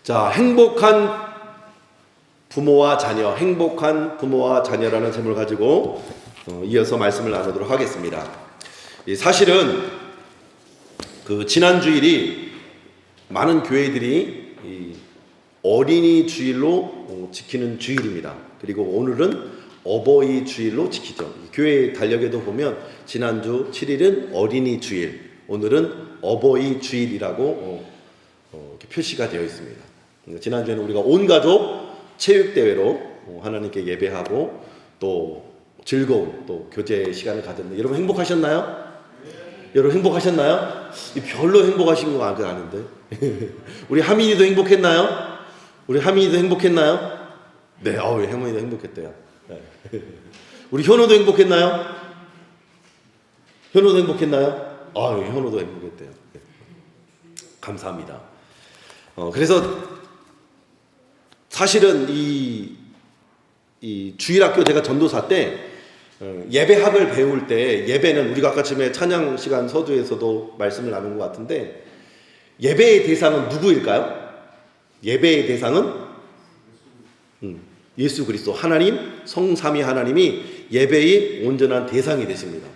자, 행복한 부모와 자녀라는 제목을 가지고 이어서 말씀을 나누도록 하겠습니다. 사실은 지난 주일이 많은 교회들이 어린이 주일로 지키는 주일입니다. 그리고 오늘은 어버이 주일로 지키죠. 교회 달력에도 보면 지난주 7일은 어린이 주일, 오늘은 어버이 주일이라고 이렇게 표시가 되어 있습니다. 지난주에는 우리가 온 가족 체육대회로 하나님께 예배하고 또 즐거운 또 교제 시간을 가졌는데 여러분 행복하셨나요? 여러분 행복하셨나요? 별로 행복하신 거 아는데 우리 하민이도 행복했나요? 네, 할머니도 행복했대요. 네. 우리 현호도 행복했나요? 현호도 행복했대요. 네. 감사합니다. 그래서 사실은 이 주일학교 제가 전도사 때 예배학을 배울 때 예배는 우리가 아까 전에 찬양 시간 서두에서도 말씀을 나눈 것 같은데 예배의 대상은 누구일까요? 예배의 대상은 예수 그리스도 하나님 성삼위 하나님이 예배의 온전한 대상이 되십니다.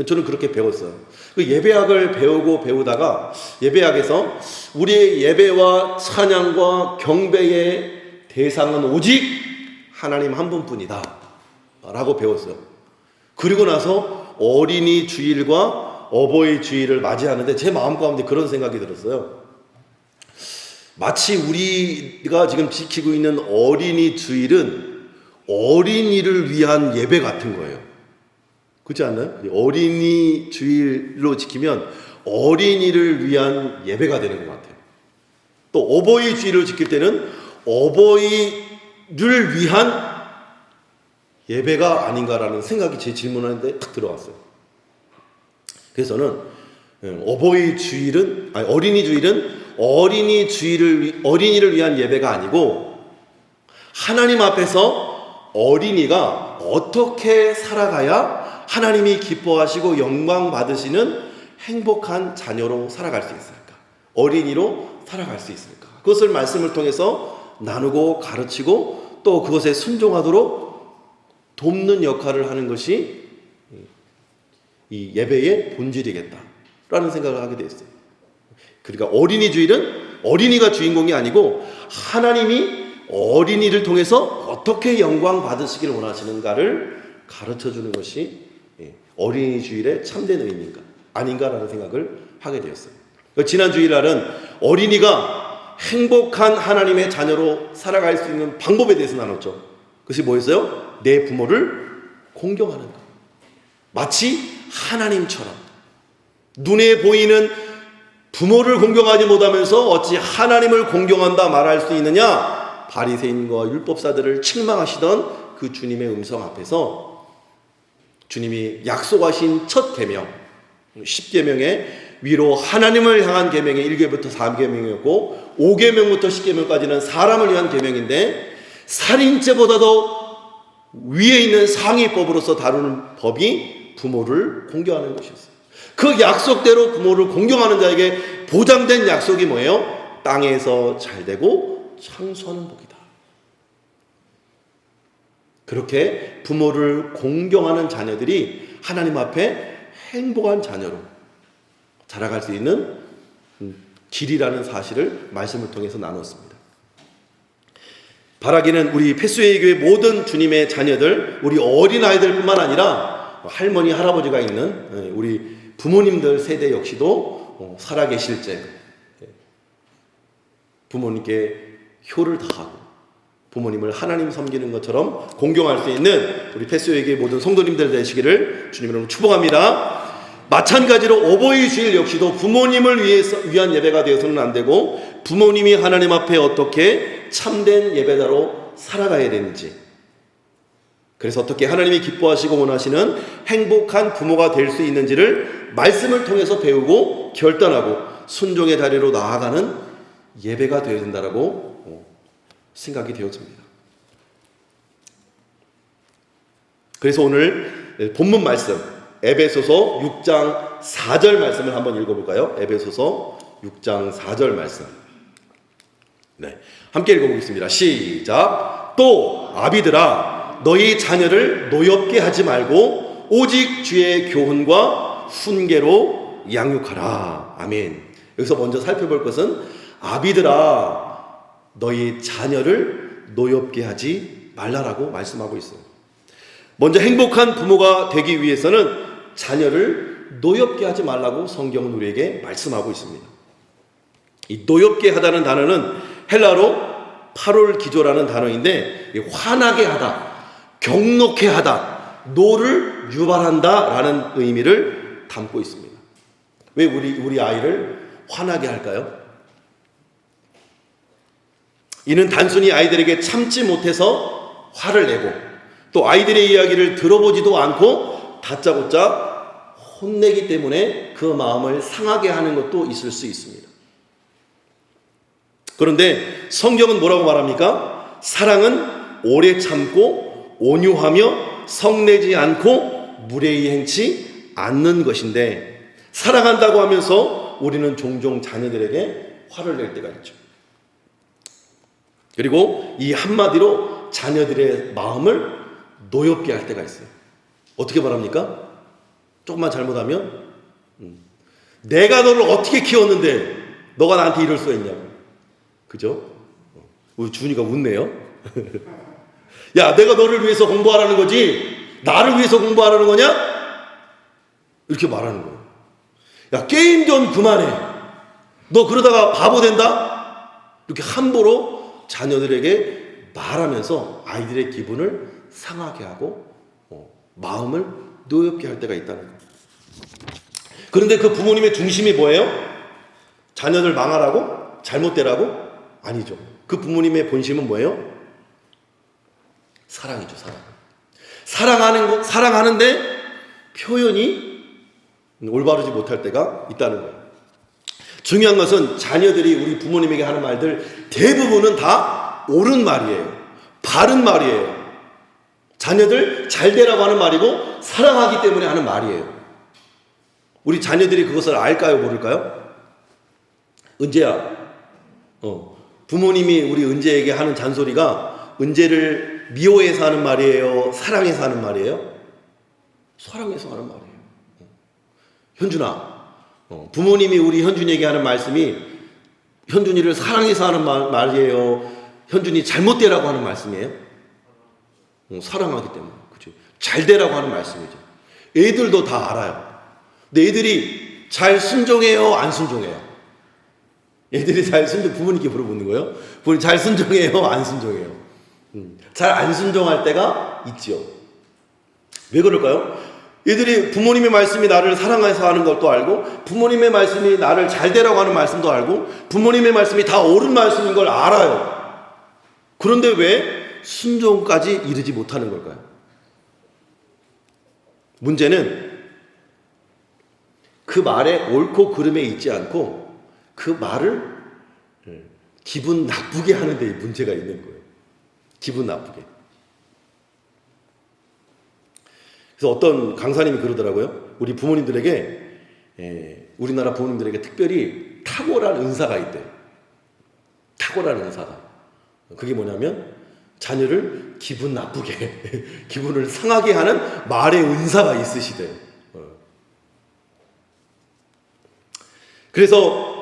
저는 그렇게 배웠어요. 그 예배학을 배우다가 예배학에서 우리의 예배와 찬양과 경배의 대상은 오직 하나님 한 분뿐이다 라고 배웠어요. 그리고 나서 어린이 주일과 어버이 주일을 맞이하는데 제 마음 가운데 그런 생각이 들었어요. 마치 우리가 지금 지키고 있는 어린이 주일은 어린이를 위한 예배 같은 거예요. 그렇지 않나요? 어린이 주일로 지키면 어린이를 위한 예배가 되는 것 같아요. 또 어버이 주일을 지킬 때는 어버이를 위한 예배가 아닌가라는 생각이 제 질문하는데 딱 들어왔어요. 그래서 저는 어린이 주일은 어린이를 위한 예배가 아니고 하나님 앞에서 어린이가 어떻게 살아가야 하나님이 기뻐하시고 영광 받으시는 행복한 자녀로 살아갈 수 있을까? 어린이로 살아갈 수 있을까? 그것을 말씀을 통해서 나누고 가르치고 또 그것에 순종하도록 돕는 역할을 하는 것이 이 예배의 본질이겠다라는 생각을 하게 되었어요. 그러니까 어린이 주일은 어린이가 주인공이 아니고 하나님이 어린이를 통해서 어떻게 영광 받으시길 원하시는가를 가르쳐주는 것이 어린이 주일의 참된 의미인가 아닌가라는 생각을 하게 되었어요. 지난 주일날은 어린이가 행복한 하나님의 자녀로 살아갈 수 있는 방법에 대해서 나눴죠. 그것이 뭐였어요? 내 부모를 공경하는 것. 마치 하나님처럼 눈에 보이는 부모를 공경하지 못하면서 어찌 하나님을 공경한다 말할 수 있느냐? 바리새인과 율법사들을 책망하시던 그 주님의 음성 앞에서 주님이 약속하신 첫 계명 10계명의 위로 하나님을 향한 계명이 1계명부터 3계명이었고 5계명부터 10계명까지는 사람을 위한 계명인데 살인죄보다도 위에 있는 상위법으로서 다루는 법이 부모를 공경하는 것이었어요. 그 약속대로 부모를 공경하는 자에게 보장된 약속이 뭐예요? 땅에서 잘되고 창수하는 복이다. 그렇게 부모를 공경하는 자녀들이 하나님 앞에 행복한 자녀로 자라갈 수 있는 길이라는 사실을 말씀을 통해서 나눴습니다. 바라기는 우리 패스웨이 교회 모든 주님의 자녀들, 우리 어린아이들뿐만 아니라 할머니, 할아버지가 있는 우리 부모님들 세대 역시도 살아계실 때 부모님께 효를 다하고 부모님을 하나님 섬기는 것처럼 공경할 수 있는 우리 패스웨이 교회 모든 성도님들 되시기를 주님으로 축복합니다. 마찬가지로 어버이 주일 역시도 부모님을 위한 예배가 되어서는 안 되고 부모님이 하나님 앞에 어떻게 참된 예배자로 살아가야 되는지, 그래서 어떻게 하나님이 기뻐하시고 원하시는 행복한 부모가 될 수 있는지를 말씀을 통해서 배우고 결단하고 순종의 다리로 나아가는 예배가 되어야 된다라고 생각이 되었습니다. 그래서 오늘 본문 말씀 에베소서 6장 4절 말씀을 한번 읽어볼까요? 에베소서 6장 4절 말씀. 네, 함께 읽어보겠습니다. 시작. 또 아비들아 너희 자녀를 노엽게 하지 말고 오직 주의 교훈과 훈계로 양육하라. 아멘. 여기서 먼저 살펴볼 것은 아비들아 너희 자녀를 노엽게 하지 말라라고 말씀하고 있어요. 먼저 행복한 부모가 되기 위해서는 자녀를 노엽게 하지 말라고 성경은 우리에게 말씀하고 있습니다. 이 노엽게 하다는 단어는 헬라로 파롤기조라는 단어인데 화나게 하다, 경록해 하다, 노를 유발한다 라는 의미를 담고 있습니다. 왜 우리 아이를 화나게 할까요? 이는 단순히 아이들에게 참지 못해서 화를 내고 또 아이들의 이야기를 들어보지도 않고 다짜고짜 혼내기 때문에 그 마음을 상하게 하는 것도 있을 수 있습니다. 그런데 성경은 뭐라고 말합니까? 사랑은 오래 참고 온유하며 성내지 않고 무례히 행치 않는 것인데 사랑한다고 하면서 우리는 종종 자녀들에게 화를 낼 때가 있죠. 그리고 이 한마디로 자녀들의 마음을 노엽게 할 때가 있어요. 어떻게 말합니까? 조금만 잘못하면 내가 너를 어떻게 키웠는데 너가 나한테 이럴 수가 있냐고. 그죠? 우리 준이가 웃네요. 야, 내가 너를 위해서 공부하라는 거지 나를 위해서 공부하라는 거냐? 이렇게 말하는 거예요. 야, 게임 좀 그만해. 너 그러다가 바보 된다? 이렇게 함부로 자녀들에게 말하면서 아이들의 기분을 상하게 하고 마음을 노엽게 할 때가 있다는 거예요. 그런데 그 부모님의 중심이 뭐예요? 자녀들 망하라고? 잘못되라고? 아니죠. 그 부모님의 본심은 뭐예요? 사랑이죠, 사랑. 사랑하는데 표현이 올바르지 못할 때가 있다는 거예요. 중요한 것은 자녀들이 우리 부모님에게 하는 말들 대부분은 다 옳은 말이에요. 바른 말이에요. 자녀들 잘 되라고 하는 말이고 사랑하기 때문에 하는 말이에요. 우리 자녀들이 그것을 알까요, 모를까요? 은재야, 부모님이 우리 은재에게 하는 잔소리가 은재를 미워해서 하는 말이에요? 사랑해서 하는 말이에요? 사랑해서 하는 말이에요. 현준아, 부모님이 우리 현준이에게 하는 말씀이 현준이를 사랑해서 하는 말이에요? 현준이 잘못되라고 하는 말씀이에요? 사랑하기 때문에. 그렇죠? 잘 되라고 하는 말씀이죠. 애들도 다 알아요. 근데 애들이 잘 순종해요? 안 순종해요? 애들이 잘 부모님께 물어보는 거예요. 부모님 잘 순종해요? 안 순종해요? 잘 안 순종할 때가 있죠. 왜 그럴까요? 애들이 부모님의 말씀이 나를 사랑해서 하는 것도 알고 부모님의 말씀이 나를 잘 되라고 하는 말씀도 알고 부모님의 말씀이 다 옳은 말씀인 걸 알아요. 그런데 왜 순종까지 이르지 못하는 걸까요? 문제는 그 말에 옳고 그름에 있지 않고 그 말을 기분 나쁘게 하는 데 문제가 있는 거예요. 기분 나쁘게. 그래서 어떤 강사님이 그러더라고요. 우리 부모님들에게, 우리나라 부모님들에게 특별히 탁월한 은사가 있대요. 탁월한 은사가. 그게 뭐냐면 자녀를 기분 나쁘게, 기분을 상하게 하는 말의 은사가 있으시대요. 그래서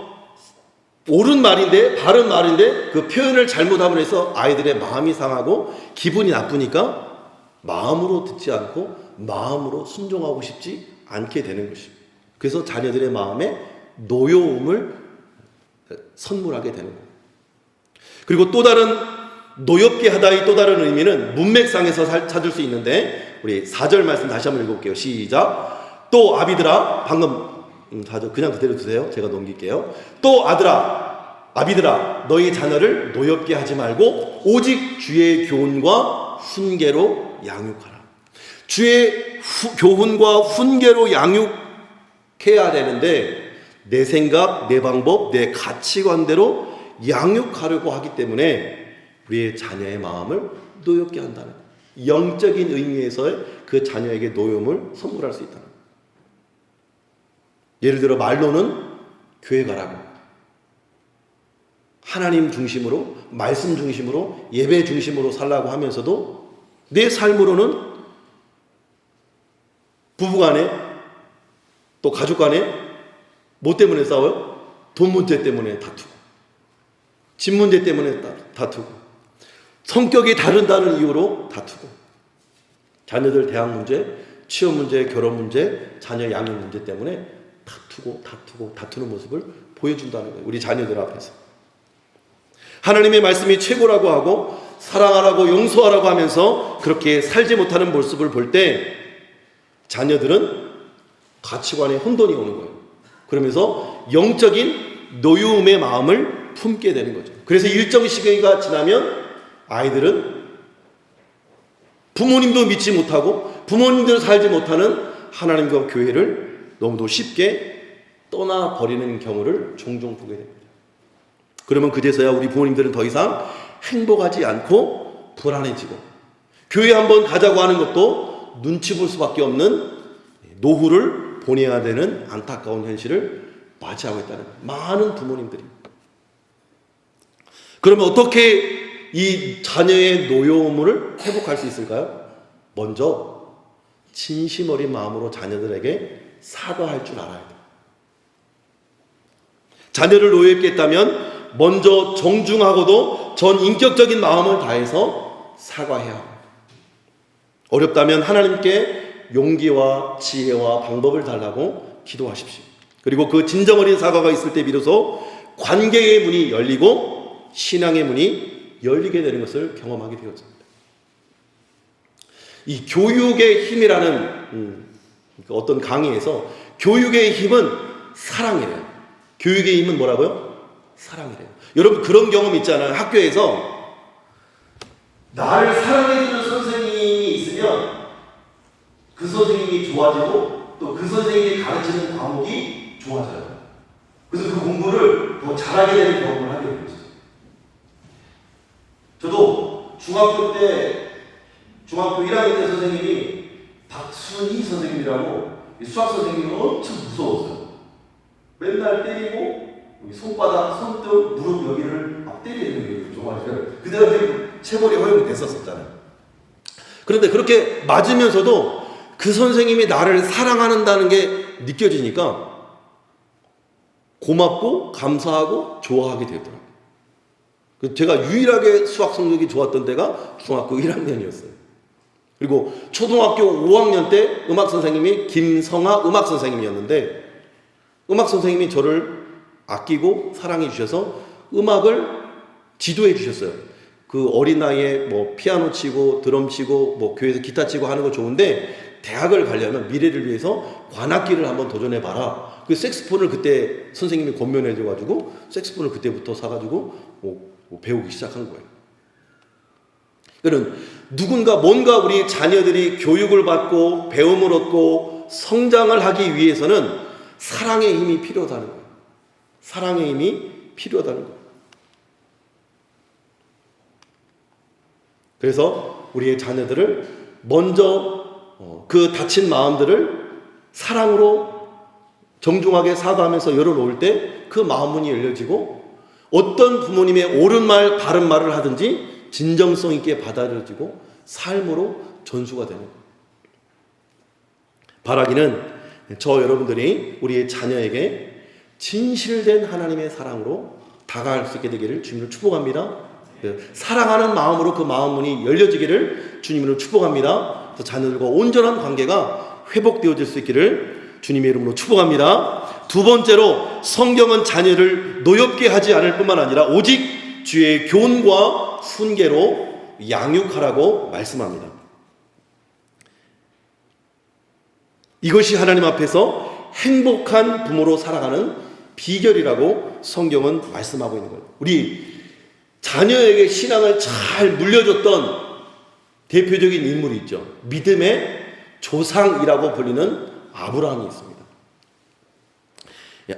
옳은 말인데 바른 말인데 그 표현을 잘못함으로 해서 아이들의 마음이 상하고 기분이 나쁘니까 마음으로 듣지 않고 마음으로 순종하고 싶지 않게 되는 것입니다. 그래서 자녀들의 마음에 노여움을 선물하게 되는 겁니다. 그리고 또 다른 노엽게 하다의 또 다른 의미는 문맥상에서 찾을 수 있는데 우리 4절 말씀 다시 한번 읽어볼게요. 시작. 또 아비들아, 방금 4절 그냥 그대로 두세요. 제가 넘길게요. 또 아비들아 너희 자녀를 노엽게 하지 말고 오직 주의 교훈과 훈계로 양육하라. 주의 교훈과 훈계로 양육해야 되는데 내 생각, 내 방법, 내 가치관대로 양육하려고 하기 때문에 우리의 자녀의 마음을 노엽게 한다는 영적인 의미에서의 그 자녀에게 노여움을 선물할 수 있다는 거예요. 예를 들어 말로는 교회 가라고 하나님 중심으로, 말씀 중심으로, 예배 중심으로 살라고 하면서도 내 삶으로는 부부간에 또 가족간에 뭐 때문에 싸워요? 돈 문제 때문에 다투고, 집 문제 때문에 다투고, 성격이 다른다는 이유로 다투고, 자녀들 대학 문제, 취업 문제, 결혼 문제, 자녀 양육 문제 때문에 다투는 모습을 보여준다는 거예요. 우리 자녀들 앞에서. 하나님의 말씀이 최고라고 하고 사랑하라고 용서하라고 하면서 그렇게 살지 못하는 모습을 볼 때 자녀들은 가치관에 혼돈이 오는 거예요. 그러면서 영적인 노여움의 마음을 품게 되는 거죠. 그래서 일정 시기가 지나면 아이들은 부모님도 믿지 못하고 부모님도 살지 못하는 하나님과 교회를 너무도 쉽게 떠나버리는 경우를 종종 보게 됩니다. 그러면 그제서야 우리 부모님들은 더 이상 행복하지 않고 불안해지고 교회 한번 가자고 하는 것도 눈치 볼 수밖에 없는 노후를 보내야 되는 안타까운 현실을 맞이하고 있다는 거예요. 많은 부모님들이. 그러면 어떻게 이 자녀의 노여움을 회복할 수 있을까요? 먼저 진심 어린 마음으로 자녀들에게 사과할 줄 알아야 돼요. 자녀를 노예롭게 했다면 먼저 정중하고도 전인격적인 마음을 다해서 사과해야 합니다. 어렵다면 하나님께 용기와 지혜와 방법을 달라고 기도하십시오. 그리고 그 진정 어린 사과가 있을 때 비로소 관계의 문이 열리고 신앙의 문이 열리게 되는 것을 경험하게 되었습니다. 이 교육의 힘이라는 어떤 강의에서 교육의 힘은 사랑이래요. 교육의 힘은 뭐라고요? 사랑이래요. 여러분 그런 경험 있잖아요. 학교에서 나를 사랑해주는 선생님이 있으면 그 선생님이 좋아지고 또 그 선생님이 가르치는 과목이 좋아져요. 그래서 그 공부를 더 잘하게 되는 경험을 하게 되는 거죠. 저도 중학교 1학년 때 선생님이 박순희 선생님이라고 수학 선생님이 엄청 무서웠어요. 맨날 때리고 손바닥, 손등, 무릎 여기를 막 때리는 게 좋아해요. 그때한테 체벌이 허용이 됐었잖아요. 그런데 그렇게 맞으면서도 그 선생님이 나를 사랑한다는 게 느껴지니까 고맙고 감사하고 좋아하게 되더라고요. 제가 유일하게 수학 성적이 좋았던 때가 중학교 1학년이었어요. 그리고 초등학교 5학년 때 음악 선생님이 김성아 음악 선생님이었는데 음악 선생님이 저를 아끼고 사랑해 주셔서 음악을 지도해 주셨어요. 그 어린 나이에 뭐 피아노 치고 드럼 치고 뭐 교회에서 기타 치고 하는 거 좋은데 대학을 가려면 미래를 위해서 관악기를 한번 도전해 봐라. 그 색스폰을 그때 선생님이 권면해 줘 가지고 색스폰을 그때부터 사 가지고 배우기 시작한 거예요. 그는 누군가 뭔가 우리 자녀들이 교육을 받고 배움을 얻고 성장을 하기 위해서는 사랑의 힘이 필요하다는 거예요. 사랑의 힘이 필요하다는 거예요. 그래서 우리의 자녀들을 먼저 그 다친 마음들을 사랑으로 정중하게 사과하면서 열어놓을 때 그 마음문이 열려지고 어떤 부모님의 옳은 말 바른 말을 하든지 진정성 있게 받아들여지고 삶으로 전수가 되는 거예요. 바라기는 저 여러분들이 우리의 자녀에게 진실된 하나님의 사랑으로 다가갈 수 있게 되기를 주님으로 축복합니다. 사랑하는 마음으로 그 마음문이 열려지기를 주님으로 축복합니다. 자녀들과 온전한 관계가 회복되어질 수 있기를 주님의 이름으로 축복합니다. 두 번째로 성경은 자녀를 노엽게 하지 않을 뿐만 아니라 오직 주의 교훈과 훈계로 양육하라고 말씀합니다. 이것이 하나님 앞에서 행복한 부모로 살아가는 비결이라고 성경은 말씀하고 있는 거예요. 우리 자녀에게 신앙을 잘 물려줬던 대표적인 인물이 있죠. 믿음의 조상이라고 불리는 아브라함이 있습니다.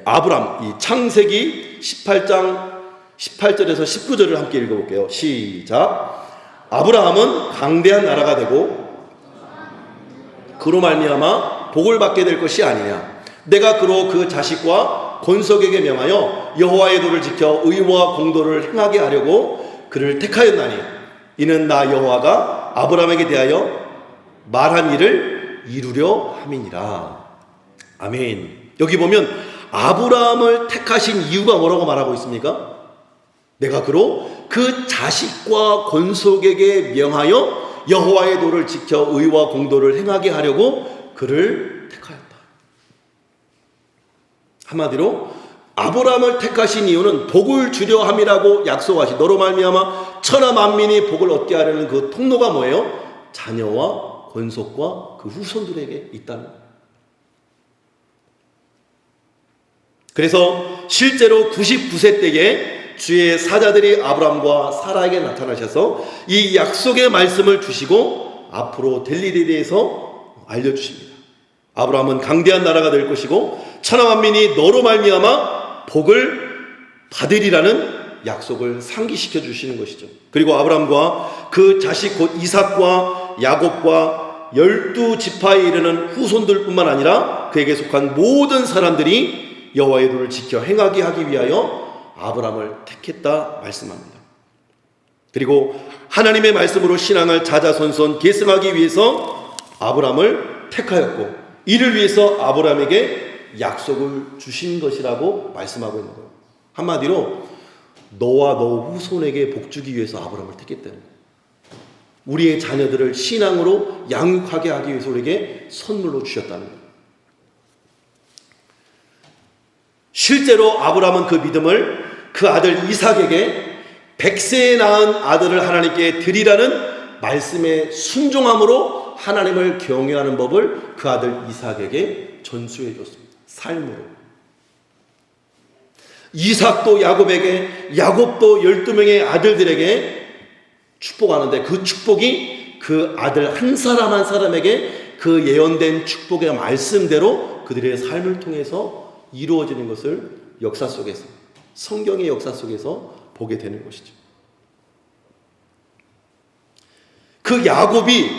아브라함, 이 창세기 18장 18절에서 19절을 함께 읽어볼게요. 시작. 아브라함은 강대한 나라가 되고 그로 말미암아 복을 받게 될 것이 아니냐. 내가 그로 그 자식과 권속에게 명하여 여호와의 도를 지켜 의와 공도를 행하게 하려고 그를 택하였나니 이는 나 여호와가 아브라함에게 대하여 말한 일을 이루려 함이니라. 아멘. 여기 보면 아브라함을 택하신 이유가 뭐라고 말하고 있습니까? 내가 그로 그 자식과 권속에게 명하여 여호와의 도를 지켜 의와 공도를 행하게 하려고 그를 택하였다. 한마디로 아브라함을 택하신 이유는 복을 주려 함이라고 약속하신, 너로 말미암아 천하 만민이 복을 얻게 하려는 그 통로가 뭐예요? 자녀와 권속과 그 후손들에게 있다는 거예요. 그래서 실제로 99세 때에 주의 사자들이 아브라함과 사라에게 나타나셔서 이 약속의 말씀을 주시고 앞으로 될 일에 대해서 알려주십니다. 아브라함은 강대한 나라가 될 것이고 천하 만민이 너로 말미암아 복을 받으리라는 약속을 상기시켜 주시는 것이죠. 그리고 아브라함과 그 자식 곧 이삭과 야곱과 12지파에 이르는 후손들뿐만 아니라 그에게 속한 모든 사람들이 여호와의 도를 지켜 행하게 하기 위하여 아브라함을 택했다 말씀합니다. 그리고 하나님의 말씀으로 신앙을 자자손손 계승하기 위해서 아브라함을 택하였고 이를 위해서 아브라함에게 약속을 주신 것이라고 말씀하고 있는 거예요. 한마디로 너와 너 후손에게 복 주기 위해서 아브라함을 택했다는 거예요. 우리의 자녀들을 신앙으로 양육하게 하기 위해서 우리에게 선물로 주셨다는 거예요. 실제로 아브라함은 그 믿음을 그 아들 이삭에게 100세에 낳은 아들을 하나님께 드리라는 말씀에 순종함으로 하나님을 경외하는 법을 그 아들 이삭에게 전수해 줬습니다. 삶으로. 이삭도 야곱에게, 야곱도 12명의 아들들에게 축복하는데 그 축복이 그 아들 한 사람 한 사람에게 그 예언된 축복의 말씀대로 그들의 삶을 통해서 이루어지는 것을 역사 속에서, 성경의 역사 속에서 보게 되는 것이죠. 그 야곱이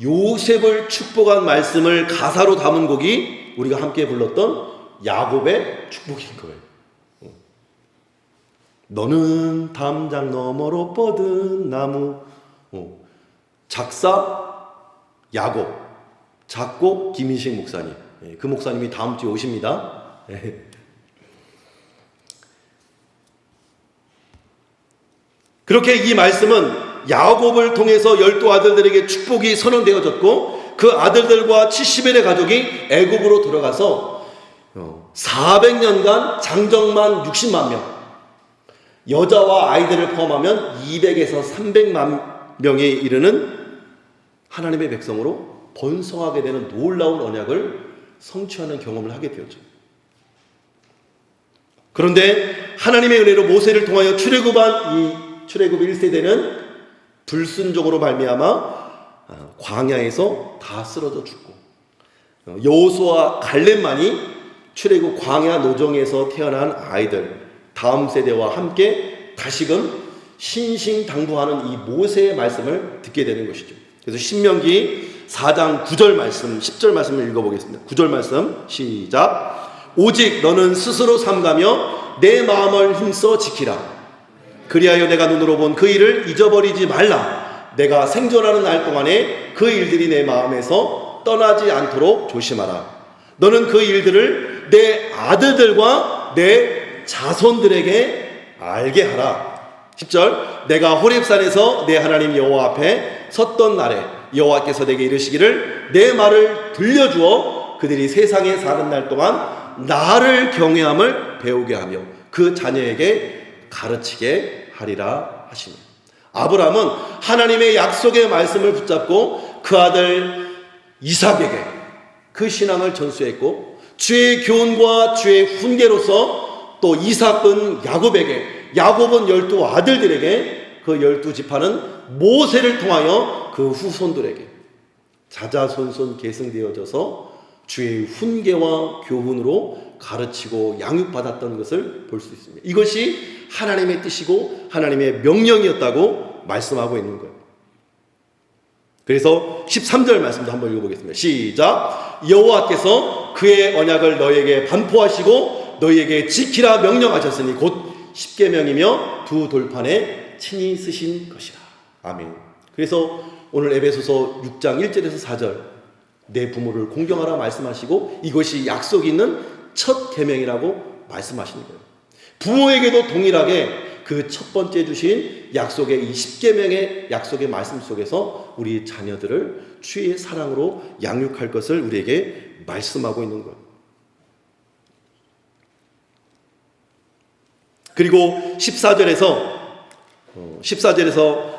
요셉을 축복한 말씀을 가사로 담은 곡이 우리가 함께 불렀던 야곱의 축복인 거예요. 너는 담장 너머로 뻗은 나무. 작사 야곱, 작곡 김인식 목사님. 그 목사님이 다음 주에 오십니다. 그렇게 이 말씀은 야곱을 통해서 12아들들에게 축복이 선언되어졌고 그 아들들과 70일의 가족이 애굽으로 들어가서 400년간 장정만 60만 명, 여자와 아이들을 포함하면 200에서 300만 명에 이르는 하나님의 백성으로 번성하게 되는 놀라운 언약을 성취하는 경험을 하게 되었죠. 그런데 하나님의 은혜로 모세를 통하여 출애굽한 이 출애굽 1세대는 불순종으로 말미암아 광야에서 다 쓰러져 죽고 여호수아와 갈렙만이 출애굽 광야 노정에서 태어난 아이들 다음 세대와 함께 다시금 신신당부하는 이 모세의 말씀을 듣게 되는 것이죠. 그래서 신명기 4장 9절 말씀, 10절 말씀을 읽어보겠습니다. 9절 말씀 시작. 오직 너는 스스로 삼가며 내 마음을 힘써 지키라. 그리하여 내가 눈으로 본 그 일을 잊어버리지 말라. 내가 생존하는 날 동안에 그 일들이 내 마음에서 떠나지 않도록 조심하라. 너는 그 일들을 내 아들들과 내 자손들에게 알게 하라. 10절. 내가 호렙산에서 내 하나님 여호와 앞에 섰던 날에 여호와께서 내게 이르시기를 내 말을 들려주어 그들이 세상에 사는 날 동안 나를 경외함을 배우게 하며 그 자녀에게 가르치게 하리라 하시니. 아브라함은 하나님의 약속의 말씀을 붙잡고 그 아들 이삭에게 그 신앙을 전수했고 주의 교훈과 주의 훈계로서 또 이삭은 야곱에게, 야곱은 12아들들에게, 그 12지파는 모세를 통하여 그 후손들에게 자자손손 계승되어져서 주의 훈계와 교훈으로 가르치고 양육받았던 것을 볼 수 있습니다. 이것이 하나님의 뜻이고 하나님의 명령이었다고 말씀하고 있는 거예요. 그래서 13절 말씀도 한번 읽어보겠습니다. 시작. 여호와께서 그의 언약을 너에게 반포하시고 너희에게 지키라 명령하셨으니 곧 십계명이며 두 돌판에 친히 쓰신 것이라. 아멘. 그래서 오늘 에베소서 6장 1절에서 4절 내 부모를 공경하라 말씀하시고 이것이 약속이 있는 첫 계명이라고 말씀하시는 거예요. 부모에게도 동일하게 그 첫 번째 주신 약속의 이 십계명의 약속의 말씀 속에서 우리 자녀들을 주의 사랑으로 양육할 것을 우리에게 말씀하고 있는 거예요. 그리고 14절에서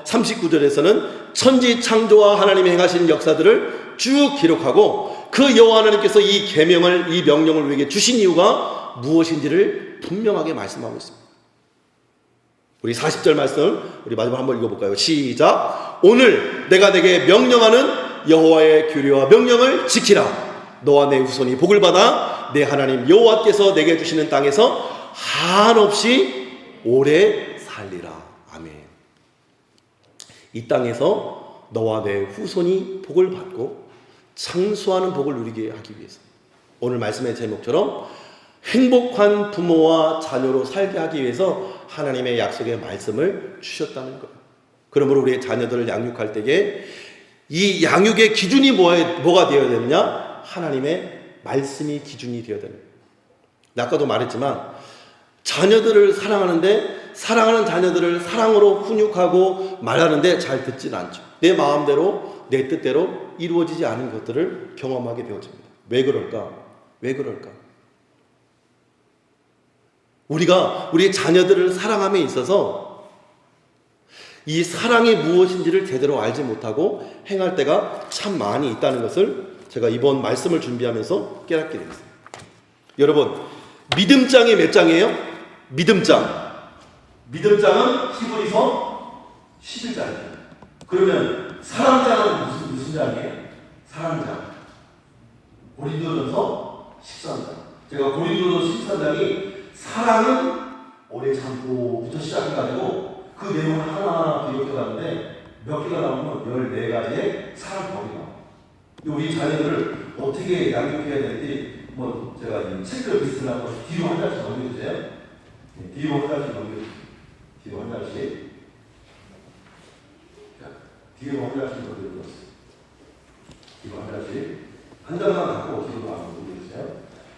39절에서는 천지 창조와 하나님이 행하신 역사들을 쭉 기록하고 그 여호와 하나님께서 이 계명을 이 명령을 우리에게 주신 이유가 무엇인지를 분명하게 말씀하고 있습니다. 우리 40절 말씀 우리 마지막 한번 읽어볼까요? 시작. 오늘 내가 내게 명령하는 여호와의 규례와 명령을 지키라. 너와 내 후손이 복을 받아 내 하나님 여호와께서 내게 주시는 땅에서 한없이 오래 살리라. 아멘. 이 땅에서 너와 내 후손이 복을 받고 장수하는 복을 누리게 하기 위해서 오늘 말씀의 제목처럼 행복한 부모와 자녀로 살게 하기 위해서 하나님의 약속의 말씀을 주셨다는 거예요. 그러므로 우리의 자녀들을 양육할 때에 이 양육의 기준이 뭐가 되어야 되느냐? 하나님의 말씀이 기준이 되어야 되는 거예요. 아까도 말했지만 자녀들을 사랑하는데 사랑하는 자녀들을 사랑으로 훈육하고 말하는데 잘 듣지는 않죠. 내 마음대로 내 뜻대로 이루어지지 않은 것들을 경험하게 되어집니다. 왜 그럴까? 왜 그럴까? 우리가 우리 자녀들을 사랑함에 있어서 이 사랑이 무엇인지를 제대로 알지 못하고 행할 때가 참 많이 있다는 것을 제가 이번 말씀을 준비하면서 깨닫게 됐습니다. 여러분, 믿음장이 몇 장이에요? 믿음장은 히브리서 11장이에요. 그러면 사랑장은 무슨 장이에요? 사랑장. 고린도전서 13장. 제가 고린도전서 13장이 사랑은 오래 참고부터 시작해가지고 그 내용을 하나하나 기록해갔는데 몇 개가 나오면 14가지의 사랑법이 나와요. 우리 자녀들을 어떻게 양육해야 되는지 제가 이 체크리스트를 한번 뒤로 한 장씩 넘겨주세요. 뒤로 한 장씩 넘겨주세요. 뒤로 한 장씩. 뒤로 한 장씩 넘겨주세요. 뒤로 한 장씩. 한 장만 갖고 뒤로 한번 넘겨주세요.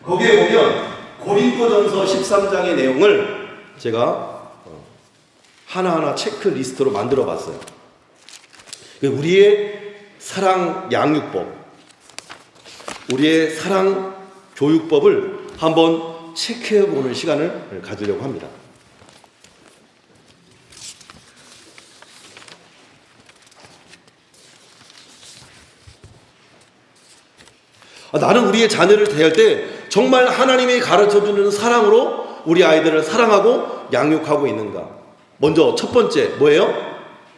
거기에 보면 고린도전서 13장의 내용을 제가 하나하나 체크리스트로 만들어 봤어요. 우리의 사랑 양육법, 우리의 사랑 교육법을 한번 체크해 보는 시간을 가지려고 합니다. 나는 우리의 자녀를 대할 때 정말 하나님이 가르쳐주는 사랑으로 우리 아이들을 사랑하고 양육하고 있는가? 먼저 첫 번째 뭐예요?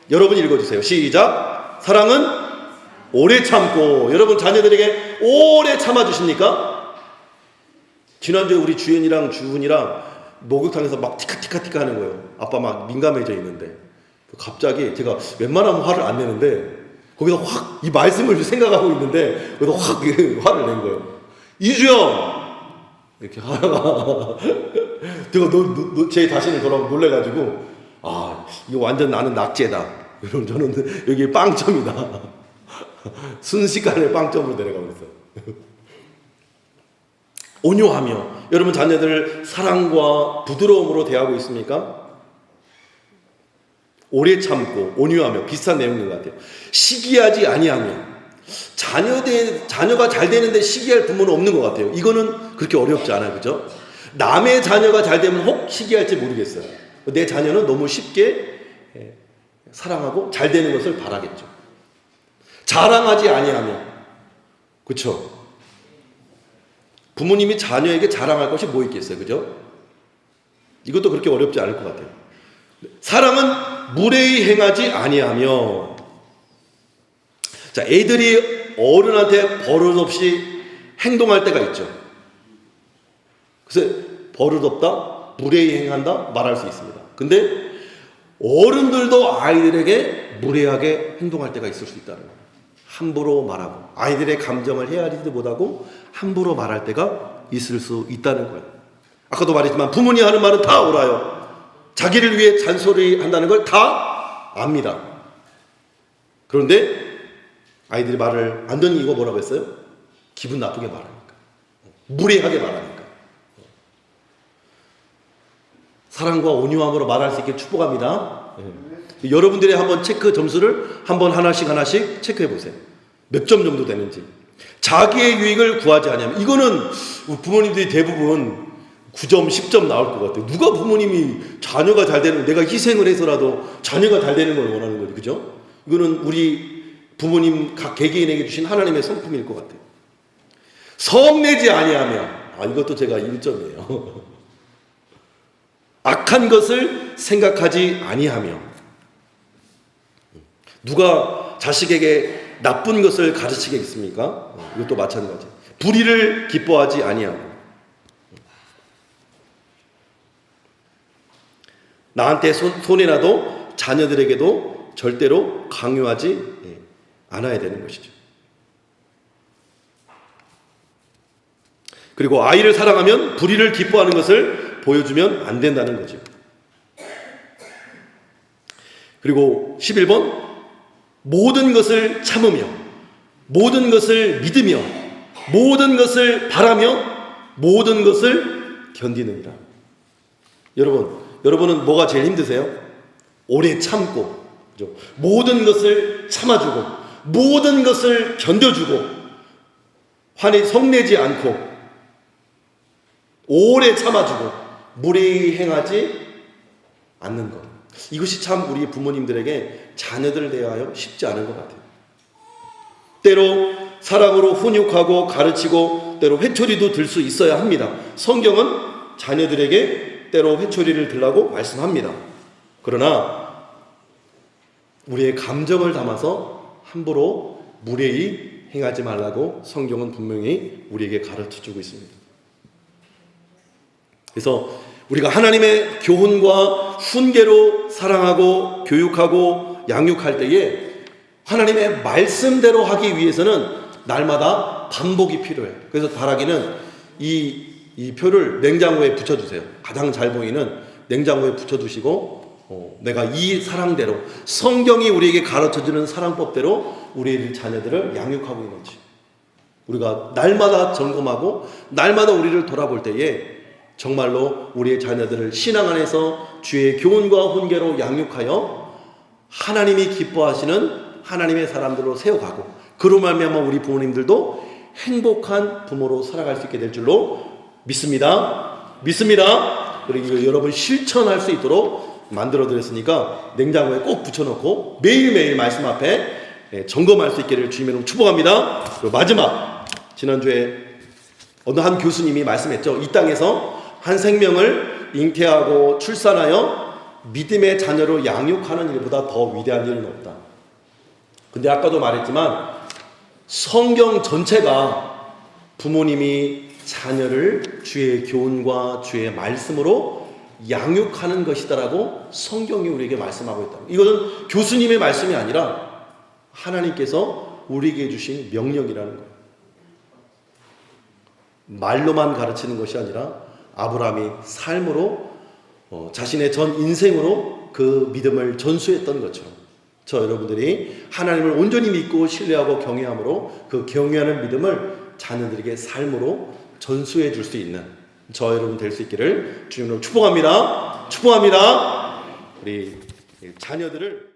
여러분 읽어주세요. 시작. 사랑은 오래 참고. 여러분 자녀들에게 오래 참아주십니까? 지난주에 우리 주연이랑 주훈이랑 목욕탕에서 막 티카티카 하는 거예요. 아빠 막 민감해져 있는데 갑자기 제가 웬만하면 화를 안 내는데 거기서 확 이 말씀을 생각하고 있는데 거기서 확 화를 낸 거예요. 이주영 이렇게 하다가 제가 제 자신을 돌아보고 놀래가지고 이거 완전 나는 낙제다. 여러분 저는 여기 빵점이다. 순식간에 빵점으로 내려가고 있어요. 온유하며 여러분 자녀들을 사랑과 부드러움으로 대하고 있습니까? 오래 참고 온유하며 비슷한 내용인 것 같아요. 시기하지 아니하며 자녀가 잘 되는데 시기할 부모는 없는 것 같아요. 이거는 그렇게 어렵지 않아요. 그죠? 남의 자녀가 잘 되면 혹 시기할지 모르겠어요. 내 자녀는 너무 쉽게 사랑하고 잘 되는 것을 바라겠죠. 자랑하지 아니하며 그렇죠? 부모님이 자녀에게 자랑할 것이 뭐 있겠어요. 그죠? 이것도 그렇게 어렵지 않을 것 같아요. 사랑은 무례히 행하지 아니하며 자, 애들이 어른한테 버릇없이 행동할 때가 있죠. 그래서 버릇없다, 무례히 행한다 말할 수 있습니다. 근데 어른들도 아이들에게 무례하게 행동할 때가 있을 수 있다는 거예요. 함부로 말하고 아이들의 감정을 헤아리지도 못하고 함부로 말할 때가 있을 수 있다는 거예요. 아까도 말했지만 부모님 하는 말은 다 옳아요. 자기를 위해 잔소리 한다는 걸 다 압니다. 그런데 아이들이 말을 안 듣는 이거 뭐라고 했어요? 기분 나쁘게 말하니까. 무례하게 말하니까. 사랑과 온유함으로 말할 수 있게 축복합니다. 여러분들이 한번 체크 점수를 한번 하나씩 체크해 보세요. 몇 점 정도 되는지. 자기의 유익을 구하지 않으면, 이거는 부모님들이 대부분 9점, 10점 나올 것 같아요. 누가 부모님이 자녀가 잘 되는, 내가 희생을 해서라도 자녀가 잘 되는 걸 원하는 거지, 그죠? 이거는 우리 부모님 각 개개인에게 주신 하나님의 성품일 것 같아요. 성내지 아니하며, 이것도 제가 1점이에요. 악한 것을 생각하지 아니하며. 누가 자식에게 나쁜 것을 가르치겠습니까? 이것도 마찬가지. 불의를 기뻐하지 아니하고. 나한테 손해나도 자녀들에게도 절대로 강요하지 않아야 되는 것이죠. 그리고 아이를 사랑하면 불의를 기뻐하는 것을 보여주면 안 된다는 거죠. 그리고 11번, 모든 것을 참으며, 모든 것을 믿으며, 모든 것을 바라며, 모든 것을 견디느니라. 여러분은 뭐가 제일 힘드세요? 오래 참고, 그죠? 모든 것을 참아주고, 모든 것을 견뎌주고, 화내 성내지 않고, 오래 참아주고, 무례히 행하지 않는 것. 이것이 참 우리 부모님들에게 자녀들을 대하여 쉽지 않은 것 같아요. 때로 사랑으로 훈육하고 가르치고 때로 회초리도 들 수 있어야 합니다. 성경은 자녀들에게 때로 회초리를 들라고 말씀합니다. 그러나 우리의 감정을 담아서 함부로 무례히 행하지 말라고 성경은 분명히 우리에게 가르쳐주고 있습니다. 그래서 우리가 하나님의 교훈과 훈계로 사랑하고 교육하고 양육할 때에 하나님의 말씀대로 하기 위해서는 날마다 반복이 필요해요. 그래서 바라기는 이 표를 냉장고에 붙여주세요. 가장 잘 보이는 냉장고에 붙여두시고 내가 이 사랑대로 성경이 우리에게 가르쳐주는 사랑법대로 우리의 자녀들을 양육하고 있는지 우리가 날마다 점검하고 날마다 우리를 돌아볼 때에 정말로 우리의 자녀들을 신앙 안에서 주의 교훈과 훈계로 양육하여 하나님이 기뻐하시는 하나님의 사람들로 세워가고 그로 말미암아 우리 부모님들도 행복한 부모로 살아갈 수 있게 될 줄로 믿습니다. 그리고 여러분 실천할 수 있도록 만들어드렸으니까 냉장고에 꼭 붙여놓고 매일매일 말씀 앞에 점검할 수 있기를 주님의 이름으로 축복합니다. 그리고 마지막, 지난주에 어느 한 교수님이 말씀했죠. 이 땅에서 한 생명을 잉태하고 출산하여 믿음의 자녀로 양육하는 일보다 더 위대한 일은 없다. 근데 아까도 말했지만 성경 전체가 부모님이 자녀를 주의 교훈과 주의 말씀으로 양육하는 것이다라고 성경이 우리에게 말씀하고 있다. 이것은 교수님의 말씀이 아니라 하나님께서 우리에게 주신 명령이라는 거예요. 말로만 가르치는 것이 아니라 아브라함이 삶으로 자신의 전 인생으로 그 믿음을 전수했던 것처럼 저 여러분들이 하나님을 온전히 믿고 신뢰하고 경외함으로 그 경외하는 믿음을 자녀들에게 삶으로 전수해 줄 수 있는 저 여러분 될 수 있기를 주님으로 축복합니다. 우리 자녀들을